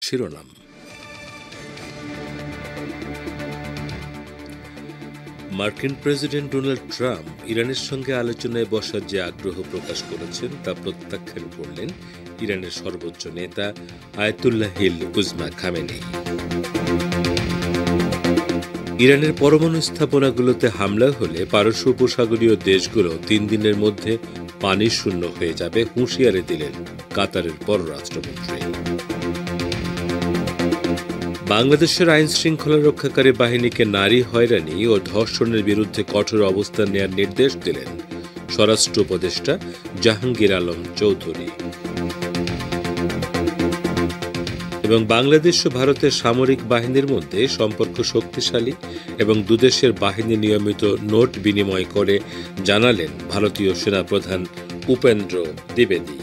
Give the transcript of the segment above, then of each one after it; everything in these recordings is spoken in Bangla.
শিরোনাম। মার্কিন প্রেসিডেন্ট ডোনাল্ড ট্রাম্প ইরানের সঙ্গে আলোচনায় বসার যে আগ্রহ প্রকাশ করেছেন তা প্রত্যাখ্যান করলেন ইরানের সর্বোচ্চ নেতা আয়াতুল্লাহিল উজমা খামেনেই। ইরানের পরমাণু স্থাপনাগুলোতে হামলা হলে পারস্য উপসাগরীয় দেশগুলো 3 দিনের মধ্যে পানি শূন্য হয়ে যাবে হুঁশিয়ারি দিলেন কাতারের পররাষ্ট্রমন্ত্রী। বাংলাদেশের আইন শৃঙ্খলা রক্ষাকারী বাহিনীকে নারী হয়রানি ও ধর্ষণের বিরুদ্ধে কঠোর অবস্থান নেওয়ার নির্দেশ দিলেন স্বরাষ্ট্র উপদেষ্টা জাহাঙ্গীর আলম চৌধুরী। এবং বাংলাদেশ ও ভারতের সামরিক বাহিনীর মধ্যে সম্পর্ক শক্তিশালী এবং দুদেশের বাহিনী নিয়মিত নোট বিনিময় করে জানালেন ভারতীয় সেনাপ্রধান উপেন্দ্র দ্বিবেদী।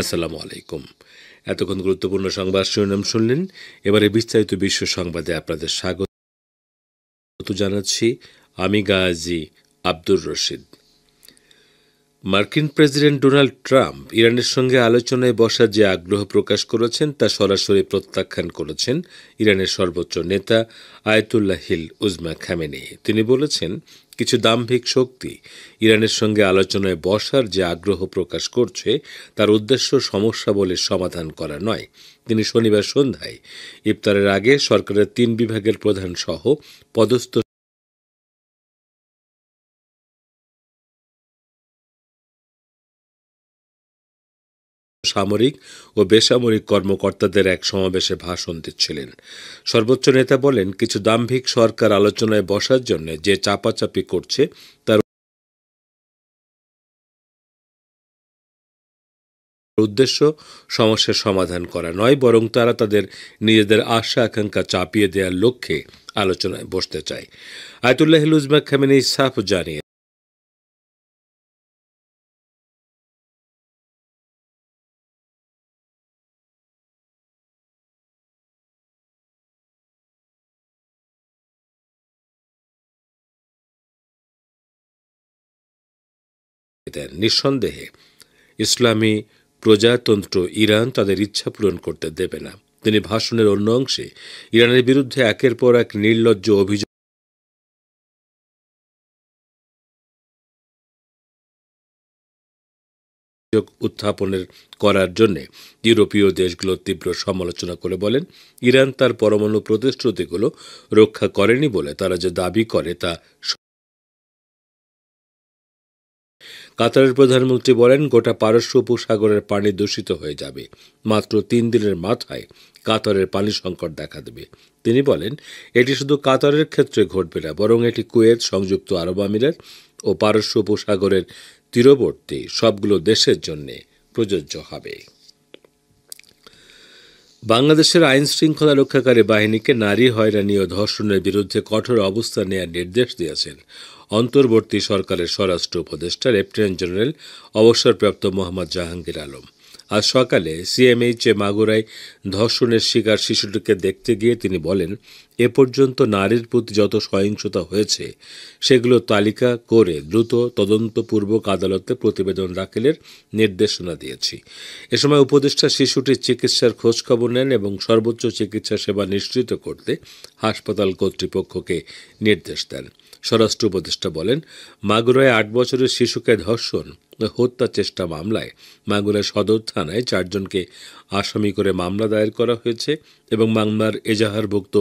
আসসালামু আলাইকুম। এতক্ষণ গুরুত্বপূর্ণ সংবাদ শিরোনাম শুনলেন। এবারে বিস্তারিত বিশ্ব সংবাদে আপনাদের স্বাগত জানাচ্ছি আমি গাজী আব্দুর রশিদ। মার্কিন প্রেসিডেন্ট ডোনাল্ড ট্রাম্প ইরানের সঙ্গে আলোচনায় বসার যে আগ্রহ প্রকাশ করেছেন তা সরাসরি প্রত্যাখ্যান করেছেন ইরানের সর্বোচ্চ নেতা আয়াতুল্লাহিল উজমা খামেনেই। তিনি বলেছেন, কিছু দাম্ভিক শক্তি ইরানের সঙ্গে আলোচনায় বসার যে আগ্রহ প্রকাশ করছে তার উদ্দেশ্য সমস্যাবলীর সমাধান করা নয়। তিনি শনিবার সন্ধ্যায় ইফতারের আগে সরকারের 3 বিভাগের প্রধান সহ পদস্থ সামরিক ও বেসামরিক কর্মকর্তাদের এক সমাবেশে ভাষণ দিচ্ছিলেন। সর্বোচ্চ নেতা বলেন, কিছু দাম্ভিক সরকার আলোচনায় বসার জন্য যে চাপাচাপি করছে তার উদ্দেশ্য সমস্যার সমাধান করা নয়, বরং তারা তাদের নিজেদের আশা আকাঙ্ক্ষা চাপিয়ে দেওয়ার লক্ষ্যে আলোচনায় বসতে চায়। আয়াতুল্লাহিল উজমা খামেনেই সাফ জানিয়ে দেন, নিঃসন্দেহে ইসলামী প্রজাতন্ত্র ইরান তাদের ইচ্ছা পূরণ করতে দেবে না। তিনি ভাষণের অন্য অংশে ইরানের বিরুদ্ধে একের পর এক নির্লজ্জ অভিযোগ উত্থাপনের করার জন্য ইউরোপীয় দেশগুলোর তীব্র সমালোচনা করে বলেন, ইরান তার পরমাণু প্রতিশ্রুতিগুলো রক্ষা করেনি বলে তারা যে দাবি করে তা। কাতারের প্রধানমন্ত্রী বলেন, গোটা পারস্য উপসাগরের পানি দূষিত হয়ে যাবে। মাত্র 3 দিনের মাথায় কাতারের পানি সংকট দেখা দেবে। তিনি বলেন, এটি শুধু কাতারের ক্ষেত্রে ঘটবে না, বরং এটি কুয়েত, সংযুক্ত আরব আমিরাত ও পারস্য উপসাগরের তীরবর্তী সবগুলো দেশের জন্য প্রযোজ্য হবে। বাংলাদেশের আইন শৃঙ্খলা রক্ষাকারী বাহিনীকে নারী হয়রানি ও ধর্ষণের বিরুদ্ধে কঠোর অবস্থান নেওয়ার নির্দেশ দিয়েছেন অন্তর্বর্তী সরকারের স্বরাষ্ট্র উপদেষ্টা লেফটেন্যান্ট জেনারেল অবসরপ্রাপ্ত মোহাম্মদ জাহাঙ্গীর আলম। আজ সকালে সিএমএইচে মাগুরায় ধর্ষণের শিকার শিশুটিকে দেখতে গিয়ে তিনি বলেন, এ পর্যন্ত নারীর প্রতি যত সহিংসতা হয়েছে সেগুলো তালিকা করে দ্রুত তদন্তপূর্বক আদালতে প্রতিবেদন দাখিলের নির্দেশনা দিয়েছি। এ সময় উপদেষ্টা শিশুটির চিকিৎসার খোঁজখবর নেন এবং সর্বোচ্চ চিকিৎসা সেবা নিশ্চিত করতে হাসপাতাল কর্তৃপক্ষকে নির্দেশ দেন। স্বরাষ্ট্র উপদেষ্টা বলেন, মাগুরায় 8 বছরের শিশুকে ধর্ষণ হত্যা চেষ্টা মামলায় মাগুরা সদর থানায় 4 জনকে আসামি করে মামলা দায়ের করা হয়েছে এবং মামলার এজাহারভুক্ত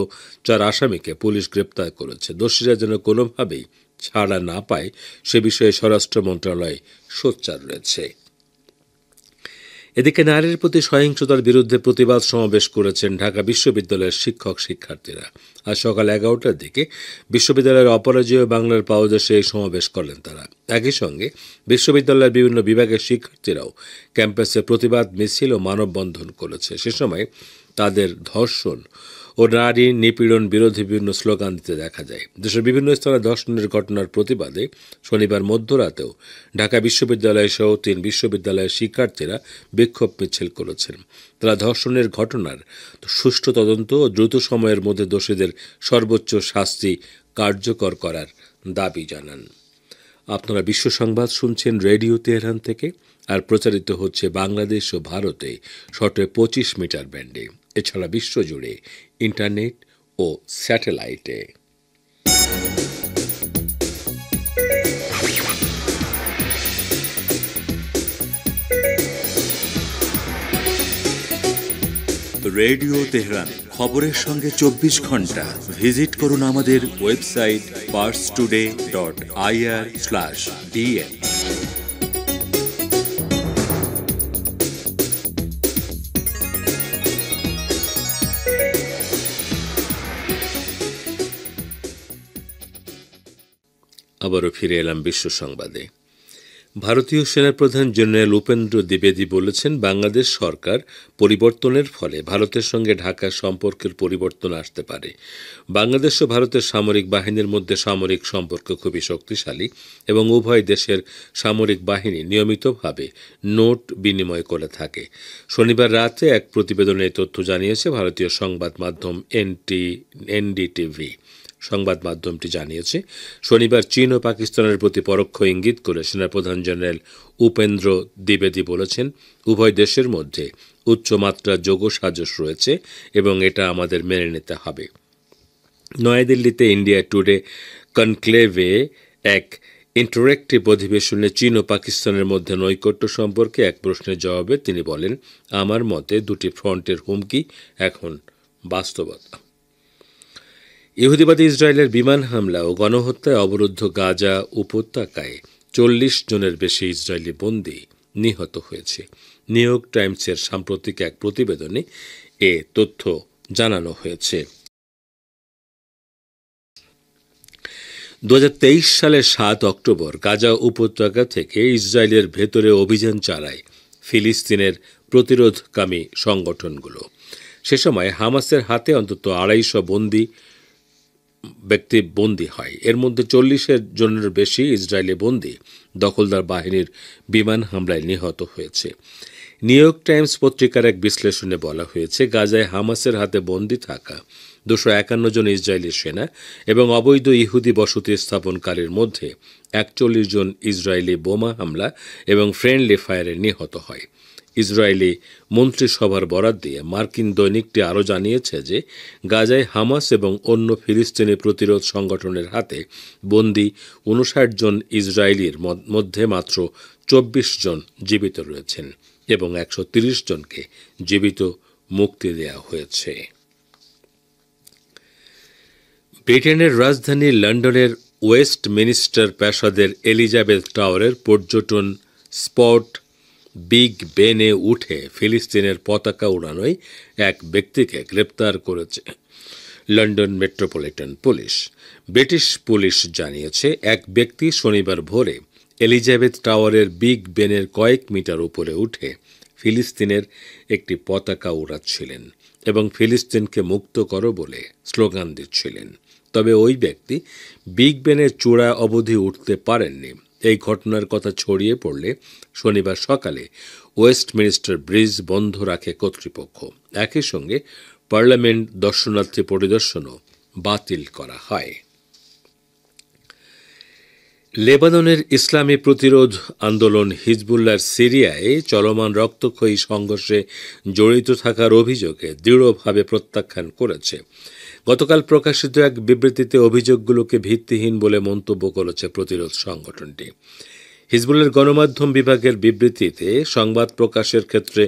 4 আসামিকে পুলিশ গ্রেপ্তার করেছে। দোষীরা যেন কোনোভাবেই ছাড়া না পায় সে বিষয়ে স্বরাষ্ট্র মন্ত্রণালয় সোচ্চার রয়েছে। এদিকে নারীর প্রতি সহিংসতার বিরুদ্ধে প্রতিবাদ সমাবেশ করেছেন ঢাকা বিশ্ববিদ্যালয়ের শিক্ষক শিক্ষার্থীরা। আজ সকাল 11টার দিকে বিশ্ববিদ্যালয়ের অপরাজেয় বাংলার পাদদেশে এই সমাবেশ করেন তারা। একই সঙ্গে বিশ্ববিদ্যালয়ের বিভিন্ন বিভাগের শিক্ষার্থীরাও ক্যাম্পাসে প্রতিবাদ মিছিল ও মানববন্ধন করেছে। সে সময় তাদের ধর্ষণ ও নারী নিপীড়ন বিরোধী বিভিন্ন স্লোগান দিতে দেখা যায়। দেশের বিভিন্ন স্থানে ধর্ষণের ঘটনার প্রতিবাদে শনিবার মধ্যরাতেও ঢাকা বিশ্ববিদ্যালয় সহ 3 বিশ্ববিদ্যালয়ের শিক্ষার্থীরা বিক্ষোভ মিছিল করেছেন। তারা ধর্ষণের ঘটনার সুষ্ঠু তদন্ত ও দ্রুত সময়ের মধ্যে দোষীদের সর্বোচ্চ শাস্তি কার্যকর করার দাবি জানান। আপনারা বিশ্ব সংবাদ শুনছেন রেডিও তেহরান থেকে, আর প্রচারিত হচ্ছে বাংলাদেশ ও ভারতে শর্ট 25 মিটার ব্যান্ডে, এছাড়া বিশ্বজুড়ে ইন্টারনেট ও স্যাটেলাইটে। রেডিও তেহরান, খবরের সঙ্গে 24 ঘন্টা। ভিজিট করুন আমাদের ওয়েবসাইট parstoday.ir/dn। আবারও ফিরে এলাম বিশ্ব সংবাদে। ভারতীয় সেনাপ্রধান জেনারেল উপেন্দ্র দ্বিবেদী বলেছেন, বাংলাদেশ সরকার পরিবর্তনের ফলে ভারতের সঙ্গে ঢাকার সম্পর্কের পরিবর্তন আসতে পারে। বাংলাদেশ ও ভারতের সামরিক বাহিনীর মধ্যে সামরিক সম্পর্ক খুবই শক্তিশালী এবং উভয় দেশের সামরিক বাহিনী নিয়মিতভাবে নোট বিনিময় করে থাকে। শনিবার রাতে এক প্রতিবেদনে এই তথ্য জানিয়েছে ভারতীয় সংবাদ মাধ্যম এনডিটিভি। সংবাদ মাধ্যমটি জানিয়েছে, শনিবার চীন ও পাকিস্তানের প্রতি পরোক্ষ ইঙ্গিত করে সেনাপ্রধান জেনারেল উপেন্দ্র দ্বিবেদী বলেছেন, উভয় দেশের মধ্যে উচ্চমাত্রার যোগসাজশ রয়েছে এবং এটা আমাদের মেনে নিতে হবে। নয়াদিল্লিতে ইন্ডিয়া টুডে কনক্লেভে এক ইন্টারেক্টিভ অধিবেশনে চীন ও পাকিস্তানের মধ্যে নৈকট্য সম্পর্কে এক প্রশ্নের জবাবে তিনি বলেন, আমার মতে দুটি ফ্রন্টের হুমকি এখন বাস্তবতা। ইহুদিবাদী ইসরায়েলের বিমান হামলা ও গণহত্যায় অবরুদ্ধ গাজা উপত্যকায় 40 জনের বেশি ইসরায়েলি বন্দী নিহত হয়েছে। নিউ ইয়র্ক টাইমসের সাম্প্রতিক এক প্রতিবেদনে এ তথ্য জানানো হয়েছে। 2023 সালের 7 অক্টোবর গাজা উপত্যকা থেকে ইসরায়েলের ভেতরে অভিযান চালায় ফিলিস্তিনের প্রতিরোধকামী সংগঠনগুলো। সে সময় হামাসের হাতে অন্তত 250 ব্যক্তি বন্দী হয়। এর মধ্যে 40 জনের বেশি ইসরায়েলি বন্দী দখলদার বাহিনীর বিমান হামলায় নিহত হয়েছে। নিউ ইয়র্ক টাইমস পত্রিকার এক বিশ্লেষণে বলা হয়েছে, গাজায় হামাসের হাতে বন্দী থাকা 251 জন ইসরায়েলি সেনা এবং অবৈধ ইহুদি বসতি স্থাপনকারীর মধ্যে 41 জন ইসরায়েলি বোমা হামলা এবং ফ্রেন্ডলি ফায়ারে নিহত হয়। ইসরায়েলি মন্ত্রিসভার বরাত দিয়ে মার্কিন দৈনিকটি আরও জানিয়েছে যে গাজায় হামাস এবং অন্য ফিলিস্তিনি প্রতিরোধ সংগঠনের হাতে বন্দী 59 জন ইসরায়েলির মধ্যে মাত্র 24 জন জীবিত রয়েছেন এবং 130 জনকে জীবিত মুক্তি দেওয়া হয়েছে। ব্রিটেনের রাজধানী লন্ডনের ওয়েস্টমিনিস্টার প্রাসাদের এলিজাবেথ টাওয়ারের পর্যটন স্পট বিগ বেনে উঠে ফিলিস্তিনের পতাকা উড়ানোয় এক ব্যক্তিকে গ্রেপ্তার করেছে London metropolitan police. British police জানিয়েছে, এক ব্যক্তি শনিবার ভোরে এলিজাবেথ টাওয়ারের বিগ বেনের কয়েক মিটার উপরে উঠে ফিলিস্তিনের একটি পতাকা উড়াচ্ছিলেন এবং ফিলিস্তিনকে মুক্ত করো বলে স্লোগান দিচ্ছিলেন। তবে ওই ব্যক্তি বিগ বেনের চূড়া অবধি উঠতে পারেননি। এই ঘটনার কথা ছড়িয়ে পড়লে শনিবার সকালে ওয়েস্টমিনিস্টার ব্রিজ বন্ধ রাখে কর্তৃপক্ষ। একই সঙ্গে পার্লামেন্ট দর্শনার্থী পরিদর্শনও বাতিল করা হয়। লেবাননের ইসলামী প্রতিরোধ আন্দোলন হিজবুল্লাহর সিরিয়ায় চলমান রক্তক্ষয়ী সংঘর্ষে জড়িত থাকার অভিযোগে দৃঢ়ভাবে প্রত্যাখ্যান করেছে। গতকাল প্রকাশিত এক বিবৃতিতে অভিযোগগুলোকে ভিত্তিহীন বলে মন্তব্য করেছে প্রতিরোধ সংগঠনটি। হিজবুল্লাহর গণমাধ্যম বিভাগের বিবৃতিতে সংবাদ প্রকাশের ক্ষেত্রে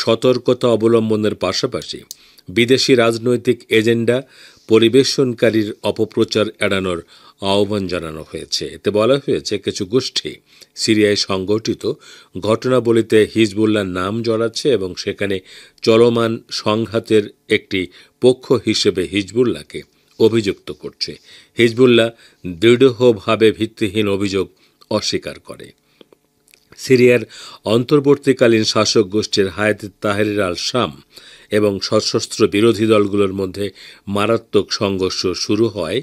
সতর্কতা অবলম্বনের পাশাপাশি বিদেশি রাজনৈতিক এজেন্ডা পরিবেশনকারীর অপপ্রচার এড়ানোর আহ্বান জানানো হয়েছে। এতে বলা হয়েছে, কিছু গোষ্ঠী সিরিয়ায় সংঘটিত ঘটনাবলিতে হিজবুল্লাহর নাম জড়াচ্ছে এবং সেখানে চলমান সংঘাতের একটি পক্ষ হিসেবে হিজবুল্লাহকে অভিযুক্ত করছে। হিজবুল্লাহ দৃঢ়ভাবে ভিত্তিহীন অভিযোগ অস্বীকার করে। সিরিয়ার অন্তর্বর্তীকালীন শাসক গোষ্ঠীর হায়াত তাহরির আল শাম এবং সশস্ত্র বিরোধী দলগুলোর মধ্যে মারাত্মক সংঘর্ষ শুরু হয়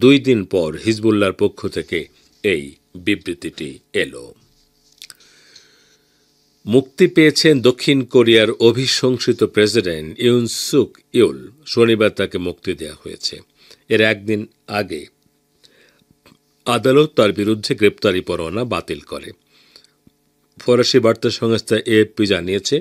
2 দিন পর হিজবুল্লাহর পক্ষ থেকে এই বিবৃতিটি এলো। মুক্তি পেয়েছেন দক্ষিণ কোরিয়ার অভিশংসিত প্রেসিডেন্ট ইউন সুক ইউল। শনিবার তাকে মুক্তি দেওয়া হয়েছে। এর একদিন আগে আদালত তার বিরুদ্ধে গ্রেপ্তারি পরোয়ানা বাতিল করে। ফরাসি বার্তা সংস্থা এএফপি জানিয়েছে,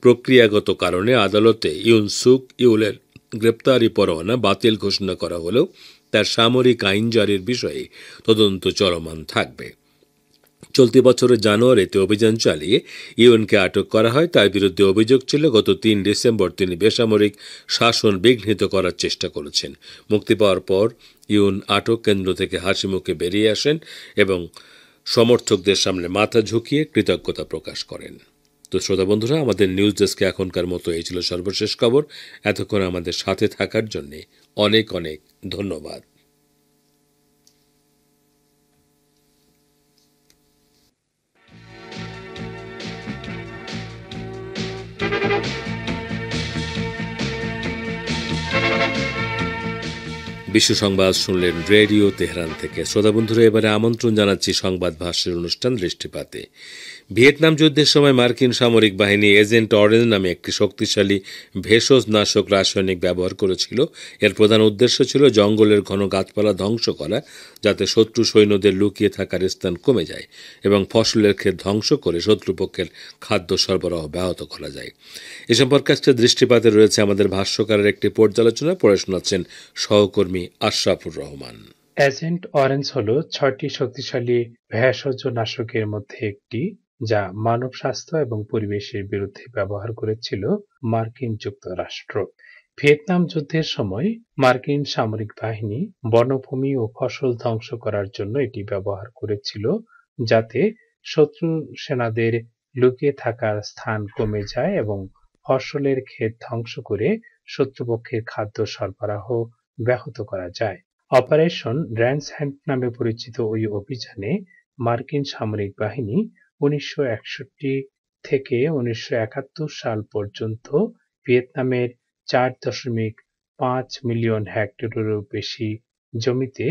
প্রক্রিয়াগত কারণে আদালতে ইউন সুক ইউলের গ্রেপ্তারি পরোয়ানা বাতিল ঘোষণা করা হলেও তার সামরিক আইন জারির বিষয়ে তদন্ত চলমান থাকবে। চলতি বছরের জানুয়ারিতে অভিযান চালিয়ে ইউনকে আটক করা হয়। তার বিরুদ্ধে অভিযোগ ছিল গত ৩ ডিসেম্বর তিনি বেসামরিক শাসন বিঘ্নিত করার চেষ্টা করেছেন। মুক্তি পাওয়ার পর ইউন আটক কেন্দ্র থেকে হাসিমুখে বেরিয়ে আসেন এবং সমর্থকদের সামনে মাথা ঝুঁকিয়ে কৃতজ্ঞতা প্রকাশ করেন। তো শ্রোতা বন্ধুরা, আমাদের নিউজ ডেস্কে এখনকার মতো এই ছিল সর্বশেষ খবর। এতক্ষণ আমাদের সাথে থাকার জন্য অনেক অনেক ধন্যবাদ। বিশ্ব সংবাদ শুনলেন রেডিও তেহরান থেকে। শ্রোতা বন্ধুরা, এবারে আমন্ত্রণ জানাচ্ছি সংবাদ ভাষ্যের অনুষ্ঠান দৃষ্টিপাতে। ভিয়েতনাম যুদ্ধের সময় মার্কিন সামরিক বাহিনী এজেন্ট অরেঞ্জ নামে একটি শক্তিশালী ভেষজ নাশক রাসায়নিক ব্যবহার করেছিল। এর প্রধান উদ্দেশ্য ছিল জঙ্গলের ঘন গাছপালা ধ্বংস করা, যাতে শত্রু সৈন্যদের লুকিয়ে থাকার স্থান কমে যায় এবং ফসলের ক্ষেত ধ্বংস করে শত্রুপক্ষের খাদ্য সরবরাহ ব্যাহত করা যায়। এ সম্পর্কে আজকে দৃষ্টিপাতে রয়েছে আমাদের ভাষ্যকারের একটি পর্যালোচনা, পড়ে শোনাচ্ছেন সহকর্মী আশরাফুর রহমান। এজেন্ট অরেঞ্জ হল ৬টি শক্তিশালী ভেষজ নাশকের মধ্যে একটি, যা মানব স্বাস্থ্য এবং পরিবেশের বিরুদ্ধে ব্যবহার করেছিল মার্কিন যুক্তরাষ্ট্র। ভিয়েতনাম যুদ্ধের সময় মার্কিন সামরিক বাহিনী বনভূমি ও ফসল ধ্বংস করার জন্য এটি ব্যবহার করেছিল, যাতে শত্রু সেনাদের লুকিয়ে থাকার স্থান কমে যায় এবং ফসলের ক্ষেত ধ্বংস করে শত্রুপক্ষের খাদ্য সরবরাহ ব্যাহত করা যায়। অপারেশন র্যান্স হ্যান্ড নামে পরিচিত ওই অভিযানে মার্কিন সামরিক বাহিনী ১৯৬১ থেকে ১৯৭১ সাল পর্যন্ত ভিয়েতনামের ৪.৫ মিলিয়ন হেক্টরেরও বেশি জমিতে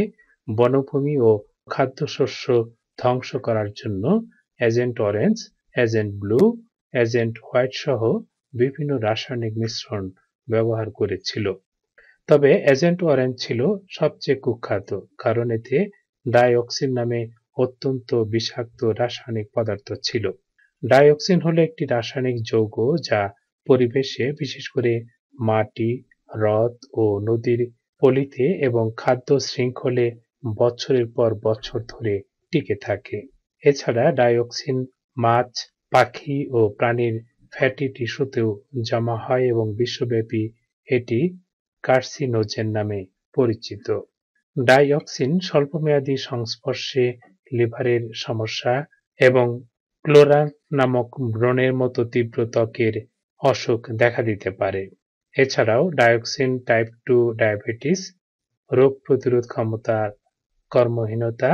বনভূমি ও খাদ্যশস্য ধ্বংস করার জন্য agent orange, agent blue, agent white সহ বিভিন্ন রাসায়নিক মিশ্রণ ব্যবহার করেছিল। তবে এজেন্ট অরেঞ্জ ছিল সবচেয়ে কুখ্যাত, কারণ এতে ডাইঅক্সিন নামে অত্যন্ত বিষাক্ত রাসায়নিক পদার্থ ছিল। ডাইঅক্সিন হলো একটি রাসায়নিক যৌগ যা পরিবেশে, বিশেষ করে মাটি, হ্রদ ও নদীর পলিতে এবং খাদ্য শৃঙ্খলে বছরের পর বছর ধরে টিকে থাকে। এছাড়া ডাইঅক্সিন মাছ, পাখি ও প্রাণীর ফ্যাটি টিস্যুতেও জমা হয় এবং বিশ্বব্যাপী এটি কার্সিনোজেন নামে পরিচিত। ডাইঅক্সিন স্বল্পমেয়াদী সংস্পর্শে লিভারের সমস্যা এবং ক্লোরাস নামক ব্রণের মতো তীব্র ত্বকের অসুখ দেখা দিতে পারে। এছাড়াও ডাইঅক্সিন টাইপ 2 ডায়াবেটিস, রোগ প্রতিরোধ ক্ষমতার কর্মহীনতা,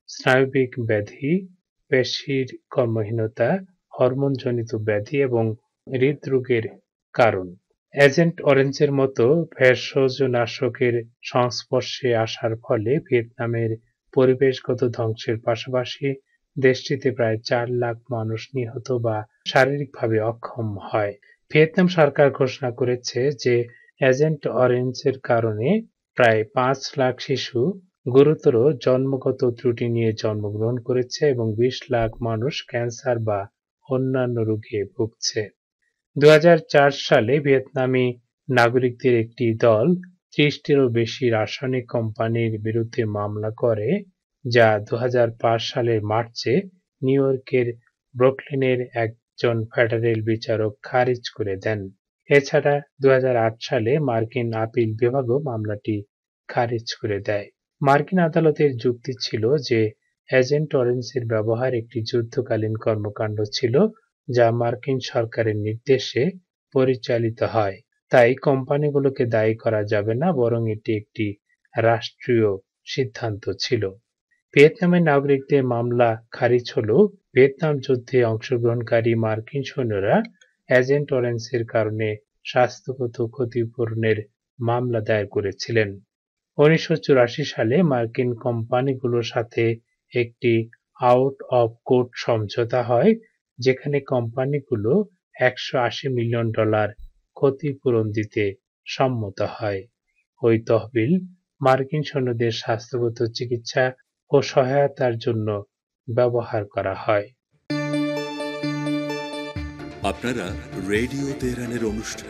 স্নায়বিক ব্যাধি, পেশির কর্মহীনতা, হরমোনজনিত ব্যাধি এবং হৃদরোগের কারণ। এজেন্ট অরেঞ্জের মতো ভেষজ নাশকের সংস্পর্শে আসার ফলে ভিয়েতনামের পরিবেশগত ধ্বংসের পাশাপাশি দেশটিতে প্রায় ৪ লাখ মানুষ নিহত বা শারীরিকভাবে অক্ষম হয়। ভিয়েতনাম সরকার ঘোষণা করেছে যে এজেন্ট অরেঞ্জের কারণে প্রায় ৫ লাখ শিশু গুরুতর জন্মগত ত্রুটি নিয়ে জন্মগ্রহণ করেছে এবং ২০ লাখ মানুষ ক্যান্সার বা অন্যান্য রোগে ভুগছে। ২০০৪ সালে ভিয়েতনামি নাগরিকদের একটি দল ৩০টিরও বেশি রাসায়নিক কোম্পানির বিরুদ্ধে মামলা করে, যা ২০০৫ সালের মার্চে নিউ ইয়র্কের ব্রুকলিনের একজন ফেডারেল বিচারক খারিজ করে দেন। এছাড়া ২০০৮ সালে মার্কিন আপিল বিভাগও মামলাটি খারিজ করে দেয়। মার্কিন আদালতের যুক্তি ছিল যে এজেন্ট অরেঞ্জের ব্যবহার একটি যুদ্ধকালীন কর্মকাণ্ড ছিল, যা মার্কিন সরকারের নির্দেশে পরিচালিত হয়। তাই কোম্পানিগুলোকে দায়ী করা যাবে না, বরং এটি একটি রাষ্ট্রীয় সিদ্ধান্ত ছিল। ভিয়েতনামের নাগরিকদের মামলা খারিজ হলেও ভিয়েতনাম যুদ্ধে অংশগ্রহণকারী মার্কিন সৈন্যরা এজেন্ট অরেঞ্জের কারণে স্বাস্থ্যগত ক্ষতিপূরণের মামলা দায়ের করেছিলেন। ১৯৮৪ সালে মার্কিন কোম্পানিগুলোর সাথে একটি আউট অফ কোর্ট সমঝোতা হয়, যেখানে কোম্পানিগুলো $১৮০ মিলিয়ন ক্ষতিপূরণ দিতে সম্মত হয়। ওই তহবিল মার্কিন সৈন্যদের স্বাস্থ্যগত চিকিৎসা ও সহায়তার জন্য ব্যবহার করা হয়। আপনারা রেডিও তেহরানের অনুষ্ঠান